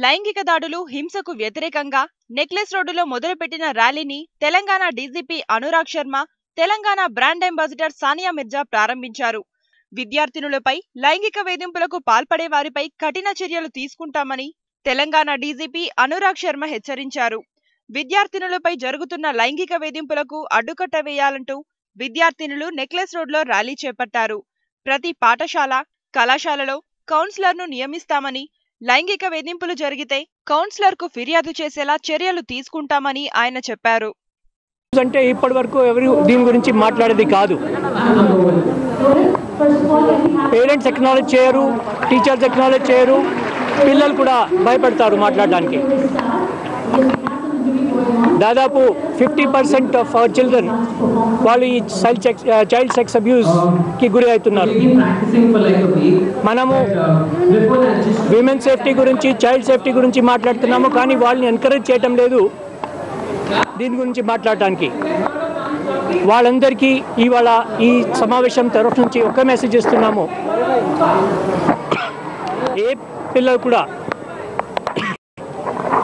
లైంగిక దాడులు హింసకు వ్యతిరేకంగా నెక్లెస్ రోడ్డులో మొదలుపెట్టిన ర్యాలీని Telangana DGP Anurag Sharma, Telangana brand ambassador Sania Mirza ప్రారంభించారు. విద్యార్థినులపై లైంగిక వేధింపులకు పాల్పడే వారిపై కఠిన చర్యలు తీసుకుంటామని తెలంగాణ డీజీపీ అనురాగ్ శర్మ హెచ్చరించారు. విద్యార్థినులపై జరుగుతున్న లైంగిక వేధింపులకు అడ్డుకట్ట వేయాలంటూ విద్యార్థినులు నెక్లెస్ రోడ్లో ర్యాలీ చేపట్టారు. ప్రతి పాఠశాల, కళాశాలలో కౌన్సిలర్ను నియమిస్తామని, లైంగిక వేధింపులు జరిగితే కౌన్సిలర్కు ఫిర్యాదు చేసేలా చర్యలు తీసుకుంటామని ఆయన చెప్పారు. అంటే ఇప్పటి వరకు ఎవరు దీని గురించి మాట్లాడేది కాదు. పేరెంట్స్ ఎక్నాలెడ్జ్ చేయరు, టీచర్స్ ఎక్నాలెడ్జ్ చేయరు, పిల్లలు కూడా భయపడతారు మాట్లాడడానికి. దాదాపు 50% ఆఫ్ అవర్ చిల్డ్రన్ వాళ్ళు ఈ చైల్డ్ సెక్స్ అబ్యూస్కి గురి అవుతున్నారు. మనము విమెన్ సేఫ్టీ గురించి, చైల్డ్ సేఫ్టీ గురించి మాట్లాడుతున్నాము, కానీ వాళ్ళని ఎంకరేజ్ చేయటం లేదు దీని గురించి మాట్లాడటానికి. వాళ్ళందరికీ ఇవాళ ఈ సమావేశం తరఫు నుంచి ఒక మెసేజ్ ఇస్తున్నాము. ఏ పిల్లలు కూడా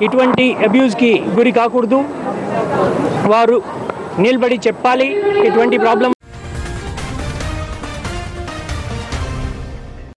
ఇటువంటి అబ్యూస్కి గురి కాకూడదు. వారు నిలబడి చెప్పాలి ఇటువంటి ప్రాబ్లం